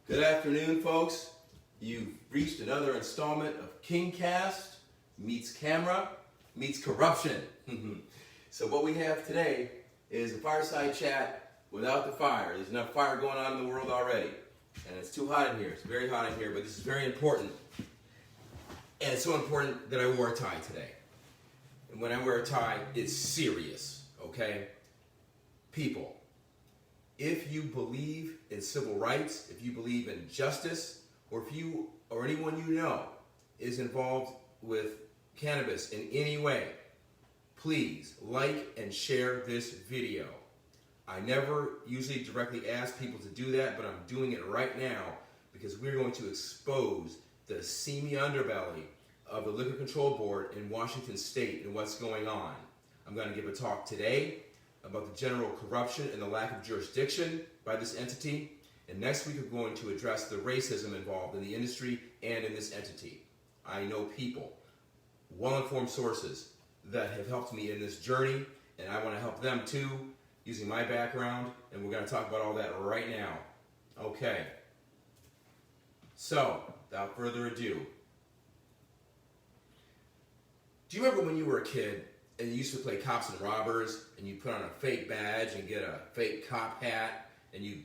Good afternoon, folks. You've reached another installment of KingCast meets camera meets corruption. So what we have today is a fireside chat without the fire. There's enough fire going on in the world already. And it's too hot in here. It's very hot in here, but this is very important. And it's so important that I wore a tie today. And when I wear a tie, it's serious, okay? People, if you believe in civil rights, if you believe in justice, or if you or anyone you know is involved with cannabis in any way, please like and share this video. I never usually directly ask people to do that, but I'm doing it right now because we're going to expose the seamy underbelly of the Liquor Control Board in Washington State and what's going on. I'm going to give a talk today about the general corruption and the lack of jurisdiction by this entity. And next week we're going to address the racism involved in the industry and in this entity. I know people, well-informed sources that have helped me in this journey, and I want to help them too, using my background, and we're going to talk about all that right now. Okay. So, without further ado, do you remember when you were a kid and you used to play cops and robbers, and you put on a fake badge and get a fake cop hat, and you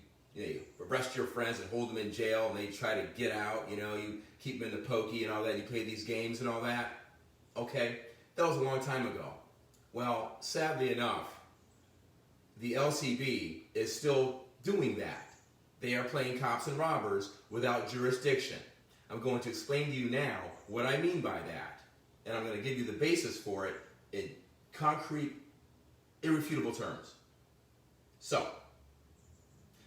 arrest your friends and hold them in jail, and they try to get out, you keep them in the pokey and all that, you play these games and all that? Okay, that was a long time ago. Well, sadly enough, the LCB is still doing that. They are playing cops and robbers without jurisdiction. I'm going to explain to you now what I mean by that, and I'm going to give you the basis for it in concrete, irrefutable terms. So,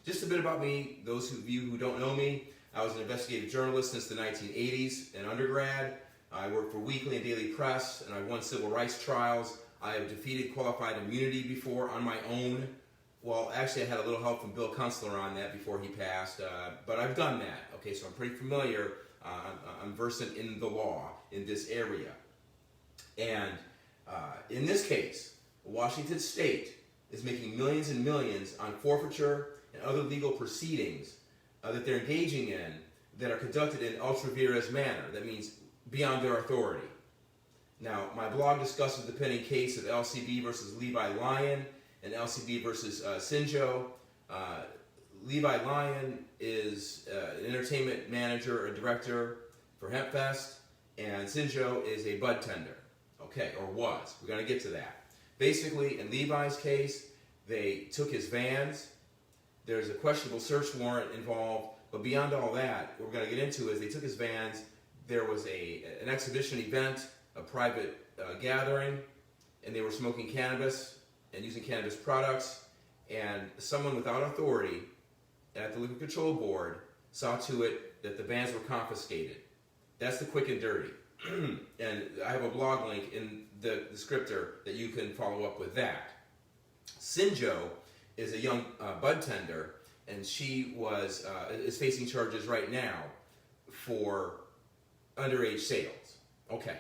just a bit about me. Those of you who don't know me, I was an investigative journalist since the 1980s in undergrad. I worked for weekly and daily press, and I won civil rights trials. I have defeated qualified immunity before on my own. Well, actually, I had a little help from Bill Kunstler on that before he passed, but I've done that. Okay, so I'm pretty familiar. I'm versant in the law in this area. And in this case, Washington State is making millions and millions on forfeiture and other legal proceedings that they're engaging in that are conducted in ultra vires manner. That means beyond their authority. Now, my blog discusses the pending case of LCB versus Levi Lyon and LCB versus Sinjo. Levi Lyon is an entertainment manager or director for HempFest, and Sinjo is a bud tender. Okay, or was. We're going to get to that. Basically, in Levi's case, they took his vans. There's a questionable search warrant involved, but beyond all that, what we're going to get into is they took his vans. There was an exhibition event, a private gathering, and they were smoking cannabis and using cannabis products, and someone without authority at the Liquor Control Board saw to it that the vans were confiscated. That's the quick and dirty. And I have a blog link in the descriptor that you can follow up with that. Sinjo is a young bud tender, and she is facing charges right now for underage sales. Okay.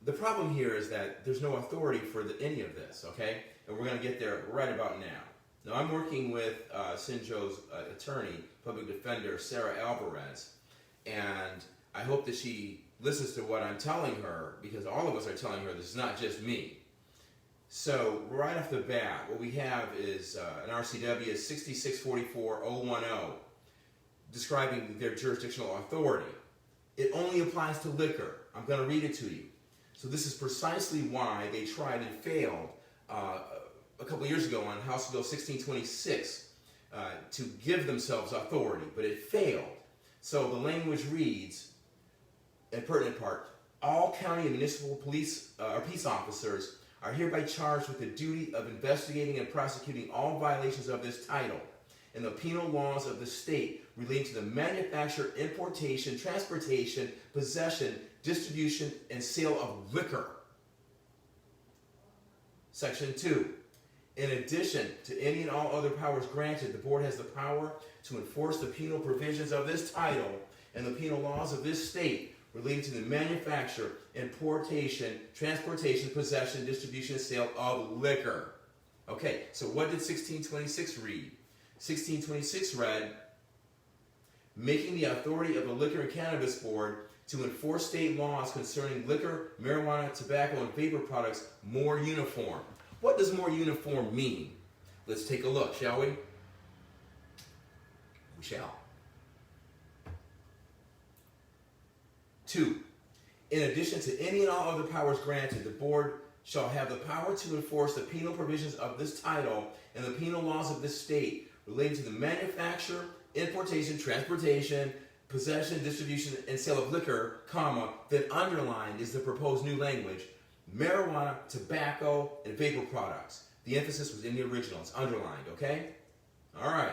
The problem here is that there's no authority for any of this, okay? And we're going to get there right about now. Now, I'm working with Sinjo's attorney, public defender, Sarah Alvarez, and I hope that she listens to what I'm telling her, because all of us are telling her this is not just me. So, right off the bat, what we have is an RCW 6644010 describing their jurisdictional authority. It only applies to liquor. I'm going to read it to you. So this is precisely why they tried and failed a couple of years ago on House Bill 1626 to give themselves authority, but it failed. So the language reads, in pertinent part, all county and municipal police or peace officers are hereby charged with the duty of investigating and prosecuting all violations of this title and the penal laws of the state relating to the manufacture, importation, transportation, possession, distribution, and sale of liquor. Section 2. In addition to any and all other powers granted, the board has the power to enforce the penal provisions of this title and the penal laws of this state relating to the manufacture, importation, transportation, possession, distribution, and sale of liquor. Okay, so what did 1626 read? 1626 read, making the authority of the Liquor and Cannabis Board to enforce state laws concerning liquor, marijuana, tobacco, and vapor products more uniform. What does more uniform mean? Let's take a look, shall we? We shall. 2. In addition to any and all other powers granted, the board shall have the power to enforce the penal provisions of this title and the penal laws of this state related to the manufacture, importation, transportation, possession, distribution, and sale of liquor, comma, then underlined is the proposed new language, marijuana, tobacco, and vapor products. The emphasis was in the original. It's underlined, okay? All right.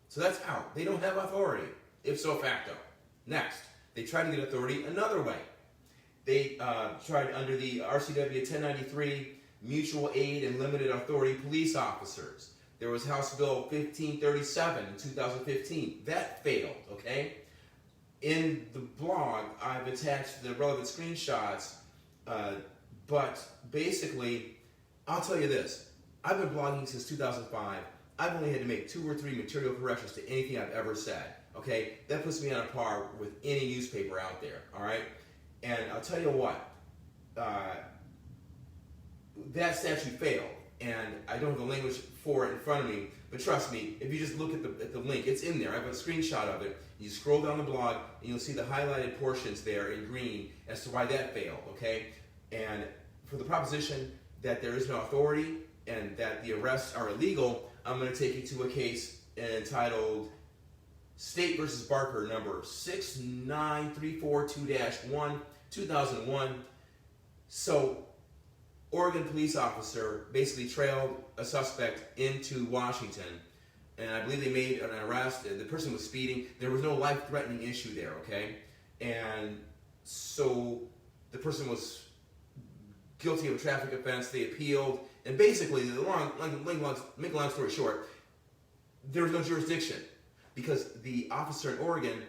So that's out. They don't have authority, ipso facto. Next, they tried to get authority another way. They tried under the RCW 1093, mutual aid and limited authority police officers. There was House Bill 1537 in 2015. That failed, okay? In the blog, I've attached the relevant screenshots, but basically, I'll tell you this. I've been blogging since 2005. I've only had to make 2 or 3 material corrections to anything I've ever said, okay? That puts me on a par with any newspaper out there, all right? And I'll tell you what, that statute failed, and I don't have the language for it in front of me, but trust me, if you just look at the link, it's in there. I have a screenshot of it. You scroll down the blog, and you'll see the highlighted portions there in green as to why that failed, okay? And for the proposition that there is no authority and that the arrests are illegal, I'm going to take you to a case entitled State versus Barker, number 69342-1, 2001. So, Oregon police officer basically trailed a suspect into Washington, and I believe they made an arrest. The person was speeding. There was no life-threatening issue there, okay? And so the person was guilty of a traffic offense. They appealed, and basically, make a long story short, there was no jurisdiction because the officer in Oregon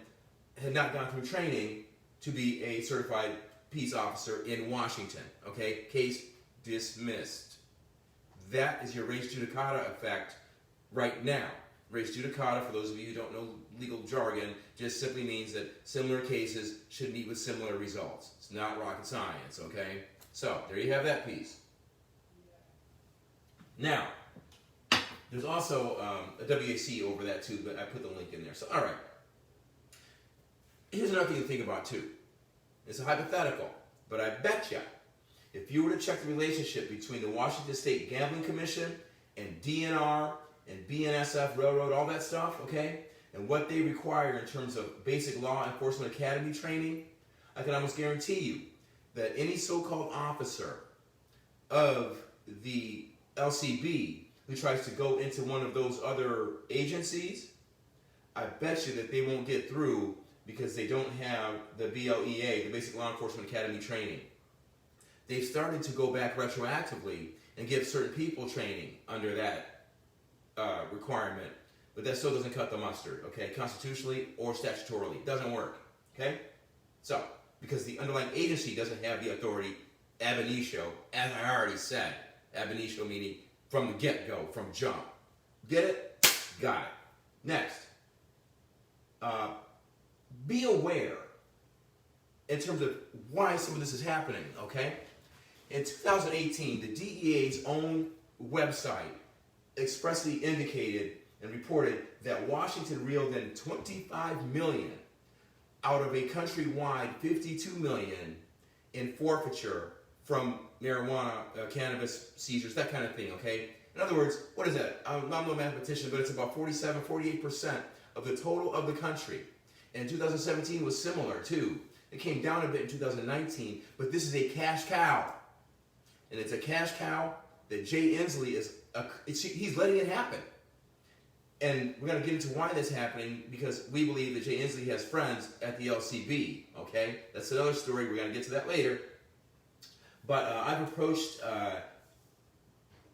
had not gone through training to be a certified peace officer in Washington, okay? Case dismissed. That is your res judicata effect right now. Res judicata, for those of you who don't know legal jargon, just simply means that similar cases should meet with similar results. It's not rocket science, okay? So, there you have that piece. Now, there's also a WAC over that too, but I put the link in there. So, all right. Here's another thing to think about too. It's a hypothetical, but I bet you, if you were to check the relationship between the Washington State Gambling Commission and DNR and BNSF, Railroad, all that stuff, okay, and what they require in terms of basic law enforcement academy training, I can almost guarantee you that any so-called officer of the LCB who tries to go into one of those other agencies, I bet you that they won't get through because they don't have the BLEA, the Basic Law Enforcement Academy training. They've started to go back retroactively and give certain people training under that requirement, but that still doesn't cut the mustard, okay? Constitutionally or statutorily, it doesn't work, okay? So, because the underlying agency doesn't have the authority ab initio, as I already said, ab initio meaning from the get-go, from jump. Get it? Got it. Next. Be aware in terms of why some of this is happening, okay? In 2018, the DEA's own website expressly indicated and reported that Washington reeled in $25 million out of a countrywide $52 million in forfeiture from marijuana, cannabis seizures, that kind of thing, okay? In other words, what is that? I'm not a mathematician, but it's about 48% of the total of the country. And 2017 was similar, too. It came down a bit in 2019, but this is a cash cow. And it's a cash cow that Jay Inslee he's letting it happen. And we're going to get into why that's happening, because we believe that Jay Inslee has friends at the LCB, okay? That's another story. We're going to get to that later. But I've approached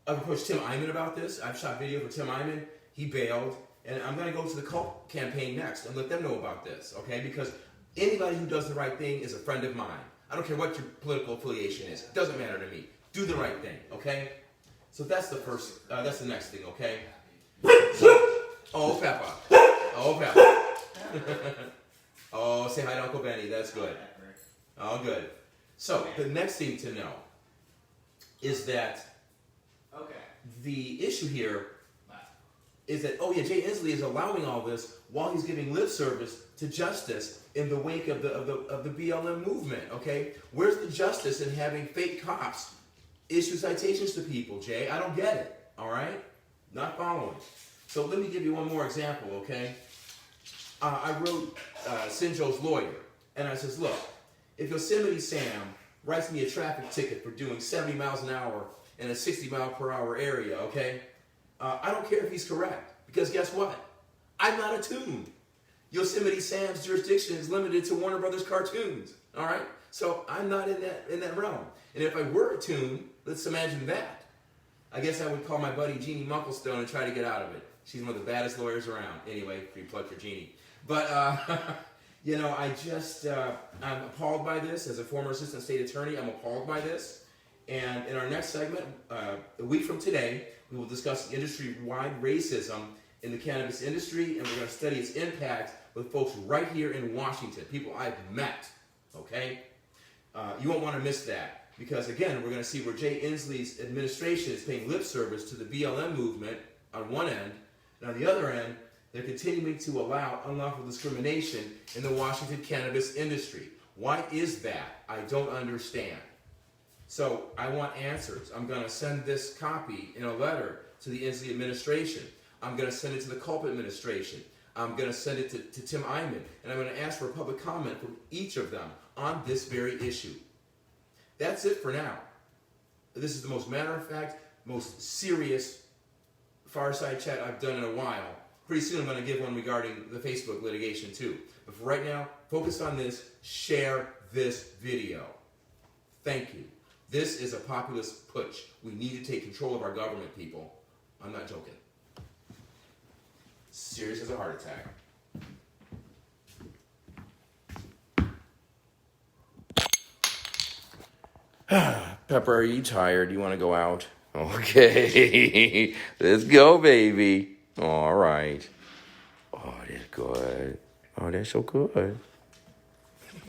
Tim Eyman about this. I've shot video for Tim Eyman. He bailed. And I'm going to go to the cult campaign next and let them know about this, okay? Because anybody who does the right thing is a friend of mine. I don't care what your political affiliation is. It doesn't matter to me. Do the right thing, okay? So that's the first, that's the next thing, okay? So, oh, Peppa. Oh, Peppa. Oh, say hi to Uncle Benny. That's good. Oh, good. So the next thing to know is that the issue here is that, oh yeah, Jay Inslee is allowing all this while he's giving lip service to justice in the wake of the BLM movement, okay? Where's the justice in having fake cops issue citations to people, Jay? I don't get it, all right? Not following. So let me give you one more example, okay? I wrote Sinjo's lawyer, and I says, look, if Yosemite Sam writes me a traffic ticket for doing 70 miles an hour in a 60 mile per hour area, okay? I don't care if he's correct, because guess what? I'm not a toon. Yosemite Sam's jurisdiction is limited to Warner Brothers cartoons, all right? So I'm not in that realm. And if I were a toon, let's imagine that. I guess I would call my buddy Jeannie Mucklestone and try to get out of it. She's one of the baddest lawyers around. Anyway, free plug for Jeannie. But, you know, I'm appalled by this. As a former assistant state attorney, I'm appalled by this. And in our next segment, a week from today, we will discuss industry-wide racism in the cannabis industry, and we're going to study its impact with folks right here in Washington, people I've met, okay? You won't want to miss that, because again, we're going to see where Jay Inslee's administration is paying lip service to the BLM movement on one end, and on the other end, they're continuing to allow unlawful discrimination in the Washington cannabis industry. Why is that? I don't understand. So I want answers. I'm going to send this copy in a letter to the Inslee administration. I'm going to send it to the Culp administration. I'm going to send it to Tim Eyman, and I'm going to ask for a public comment from each of them on this very issue. That's it for now. This is the most matter-of-fact, most serious fireside chat I've done in a while. Pretty soon I'm going to give one regarding the Facebook litigation too. But for right now, focus on this. Share this video. Thank you. This is a populist putsch. We need to take control of our government, people. I'm not joking. Serious as a heart attack. Pepper, are you tired? You want to go out? Okay. Let's go, baby. All right. Oh, that's good. Oh, that's so good.